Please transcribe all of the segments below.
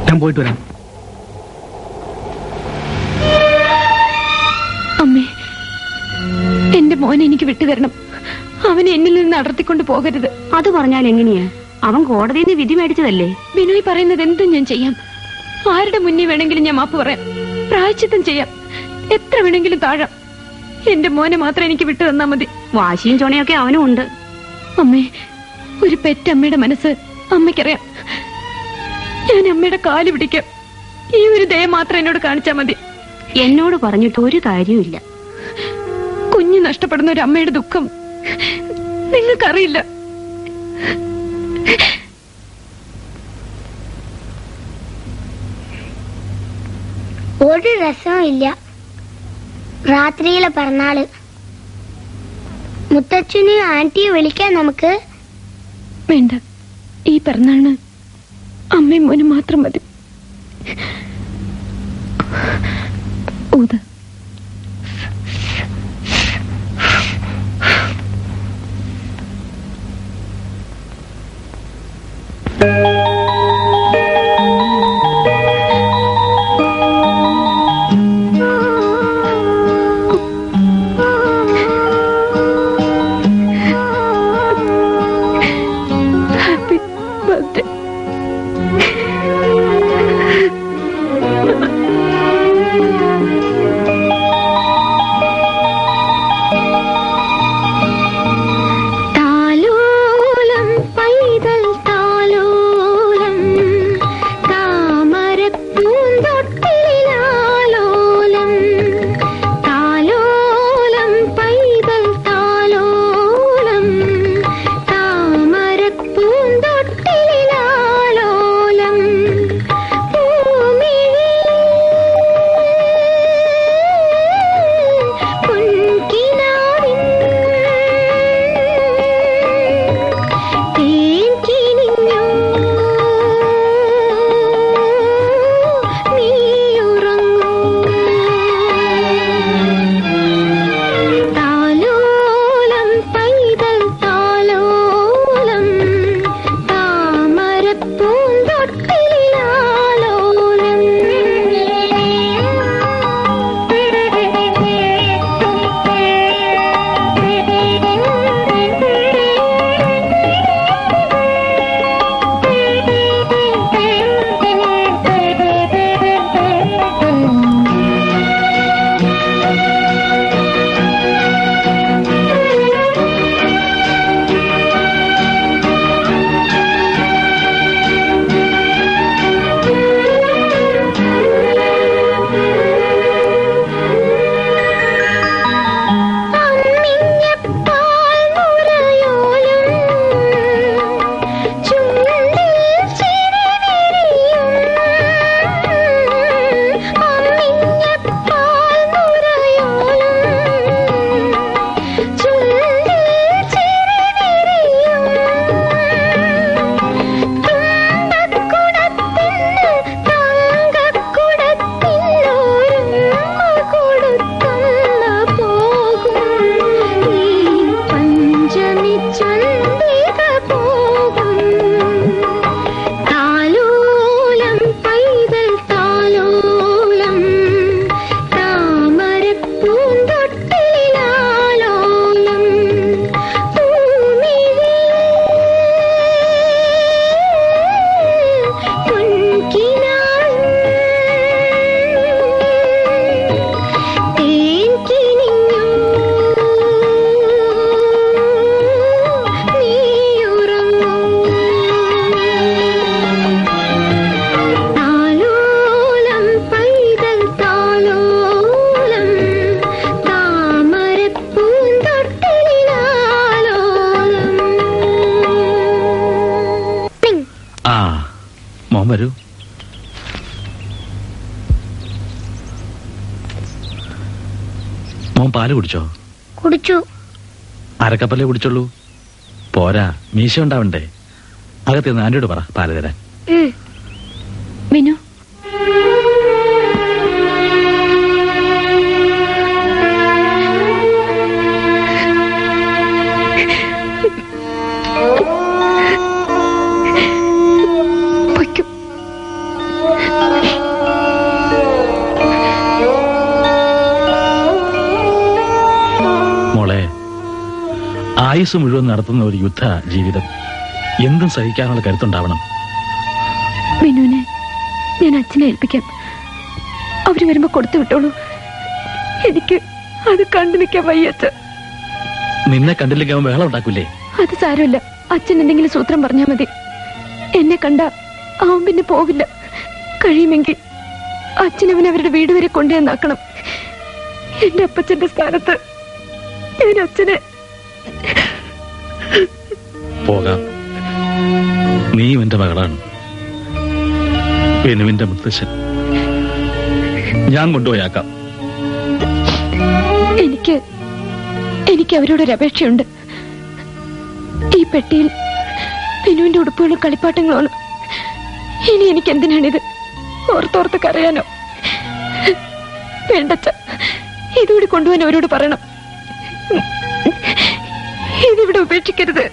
ഞാൻ പോയിട്ട് വരാം. അമ്മേ, എന്റെ മോനെ എനിക്ക് വിട്ടുതരണം. അവനെ എന്നിൽ നിന്ന് അടർത്തിക്കൊണ്ട് പോകരുത്. അത് പറഞ്ഞാൽ എങ്ങനെയാ? അവൻ കോടതിയിൽ നിന്ന് വിധി മേടിച്ചതല്ലേ? ബിനോയ് പറയുന്നത് എന്തും ഞാൻ ചെയ്യാം. ആരുടെ മുന്നിൽ വേണമെങ്കിലും ഞാൻ മാപ്പ് പറയാം, പ്രായശ്ചിത്തം ചെയ്യാം, എത്ര വേണമെങ്കിലും താഴാം. എന്റെ മോനെ മാത്രം എനിക്ക് വിട്ടു തന്നാ മതി. വാശിയും ചുണയൊക്കെ അവനും ഉണ്ട്. അമ്മേ, ഒരു പെറ്റമ്മയുടെ മനസ്സ് അമ്മയ്ക്കറിയാം. ഞാൻ അമ്മയുടെ കാല് പിടിക്കാം. ഈ ഒരു ദയ മാത്രം എന്നോട് കാണിച്ചാ മതി. എന്നോട് പറഞ്ഞിട്ട് ഒരു കാര്യമില്ല. കുഞ്ഞ് നഷ്ടപ്പെടുന്ന ഒരു അമ്മയുടെ ദുഃഖം നിങ്ങൾക്കറിയില്ല. ഒരു രസവും ഇല്ല. രാത്രിയിലെ പിറന്നാള്. മുത്തച്ഛനെയും ആന്റിയെ വിളിക്കാൻ നമുക്ക്. വേണ്ട, ഈ പിറന്നാളിന് അമ്മയും മോനും മാത്രം മതി. ഊത്. വരൂ. മോൻ പാല് കുടിച്ചോ? കുടിച്ചു. അരക്കപ്പല്ലേ കുടിച്ചോളൂ, പോരാ, മീശ ഉണ്ടാവണ്ടേ. അകത്ത് ആന്റിയോട് പറ പാല് തരാൻ. വിനു, ആയുസ് മുഴുവൻ നടത്തുന്ന ഒരു യുദ്ധ ജീവിതം. എന്തും സഹിക്കാനുള്ള കരുത്തുണ്ടാവണം. മിനുവിനെ ഞാൻ അച്ഛനെ ഏൽപ്പിക്കാം. അവര് വരുമ്പോ കൊടുത്തു വിട്ടോളൂ. എനിക്ക് അത് കണ്ടു നിൽക്കാൻ വയ്യച്ച. നിന്നെ കണ്ടില്ലെങ്കിൽ അവൻ ബഹളം ഉണ്ടാക്കൂലേ? അത് സാരമില്ല. അച്ഛൻ എന്തെങ്കിലും സൂത്രം പറഞ്ഞാൽ മതി. എന്നെ കണ്ട അവൻ പിന്നെ പോവില്ല. കഴിയുമെങ്കിൽ അച്ഛനവൻ അവരുടെ വീട് വരെ കൊണ്ടുവന്നാക്കണം. എന്റെ അപ്പച്ചന്റെ സ്ഥാനത്ത് ഞാൻ അച്ഛനെ. പോകാം. നീയും എന്റെ മകളാണ്. പെനുവിന്റെ മുത്തശ്ശൻ. ഞാൻ കൊണ്ടുപോയാക്കാം. എനിക്ക് അവരോടൊരു അപേക്ഷയുണ്ട്. ഈ പെട്ടിയിൽ പെനുവിന്റെ ഉടുപ്പുകളും കളിപ്പാട്ടങ്ങളുമാണ്. ഇനി എനിക്ക് എന്തിനാണിത്? ഓർത്തോർത്ത് കരയാനോ? വേണ്ടച്ച, ഇതുകൂടി കൊണ്ടുപോകാൻ അവരോട് പറയണം. ഇതിവിടെ ഉപേക്ഷിക്കരുത്.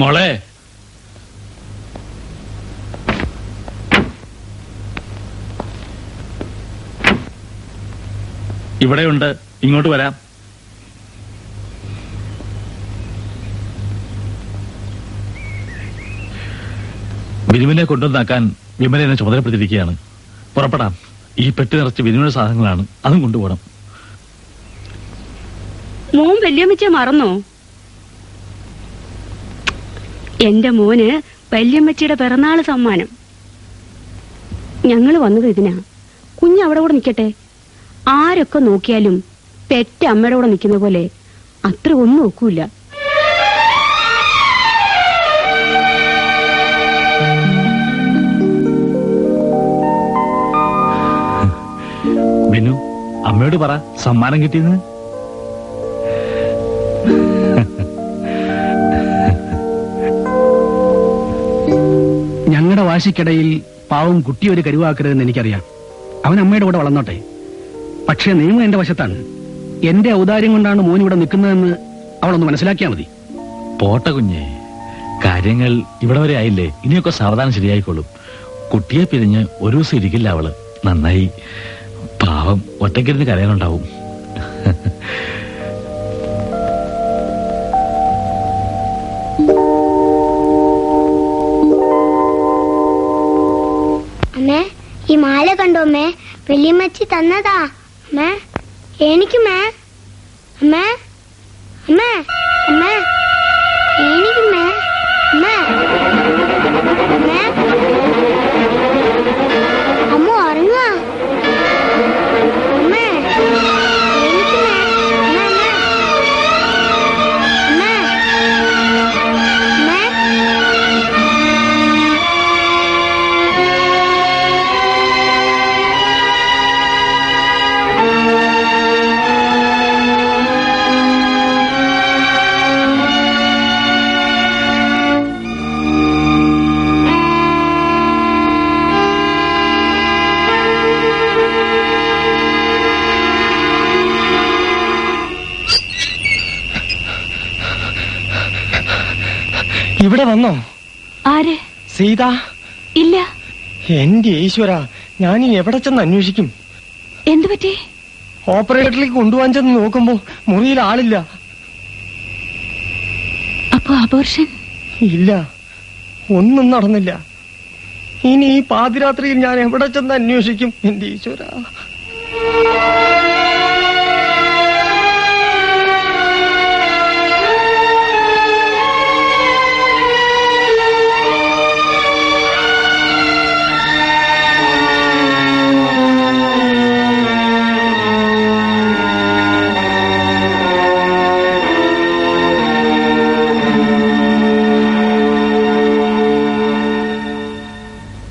മോളെ, ഇവിടെയുണ്ട്. ഇങ്ങോട്ട് വരാം. ബിനുവിനെ കൊണ്ടുവന്നാക്കാൻ വിമല എന്നെ ചുമതലപ്പെടുത്തിയിരിക്കുകയാണ്. പുറപ്പെടാം. ഈ പെട്ടി നിറച്ച് ബിനുവിന്റെ സാധനങ്ങളാണ്. അതും കൊണ്ടുപോകണം. മോൻ വല്യമ്മച്ചെ മറന്നോ? എന്റെ മോന് വല്യമ്മച്ചിയുടെ പിറന്നാള് സമ്മാനം. ഞങ്ങൾ വന്നത് ഇതിനാ. കുഞ്ഞവിടെ കൂടെ നിൽക്കട്ടെ. ആരൊക്കെ നോക്കിയാലും പെറ്റ അമ്മയുടെ കൂടെ നിൽക്കുന്ന പോലെ അത്ര ഒന്നും നോക്കൂല. ബിനു, അമ്മയോട് പറ സമ്മാനം കിട്ടിയെന്ന്. ഞങ്ങളുടെ വാശിക്കിടയിൽ പാവം കുട്ടി ഒരു കരുവാക്കരുതെന്ന് എനിക്കറിയാം. അവൻ അമ്മയുടെ കൂടെ വളർന്നോട്ടെ. പക്ഷേ നിയമം എന്റെ വശത്താണ്. എന്റെ ഔദാര്യം കൊണ്ടാണ് മോൻ ഇവിടെ നിൽക്കുന്നതെന്ന് അവളൊന്ന് മനസ്സിലാക്കിയാൽ മതി. പോട്ടെ കുഞ്ഞേ, കാര്യങ്ങൾ ഇവിടെ വരെ ആയില്ലേ. ഇനിയൊക്കെ സാവധാനം ശരിയായിക്കോളും. കുട്ടിയെ പിരിഞ്ഞ് ഒരു ദിവസം ഇരിക്കില്ല അവള്. നന്നായി. പാവം ഒറ്റയ്ക്കിരുന്ന് കരയാനുണ്ടാവും. അമ്മേ, ഈ മാല കണ്ടോ അമ്മേ? വലിയമ്മച്ചി തന്നതാ അമ്മേ. എനിക്കുമേ അമ്മേ. അമ്മേ അമ്മേ എനിക്കുമേ അമ്മേ. അമ്മേ അമ്മ ഉറങ്ങുക. അമ്മേ എനിക്കുമേ അമ്മേ. അമ്മേ അമ്മേ ഇവിടെ വന്നോ? ആര്? സീത. ഇല്ല. എന്റെ ഈശ്വര, ഞാൻ എവിടെ ചെന്ന് അന്വേഷിക്കും? എന്തു പറ്റി? ഓപ്പറേറ്ററിലേക്ക് കൊണ്ടുപോകാൻ ചെന്ന് നോക്കുമ്പോ മുറിയിൽ ആളില്ല. അപ്പോ അബോർഷൻ? ഇല്ല, ഒന്നും നടന്നില്ല. ഇനി ഈ പാതിരാത്രിയിൽ ഞാൻ എവിടെ ചെന്ന് അന്വേഷിക്കും? എന്റെ ഈശ്വര.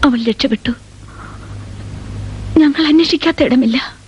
അവൾ രക്ഷപ്പെട്ടു. ഞങ്ങൾ അന്വേഷിക്കാത്ത ഇടമില്ല.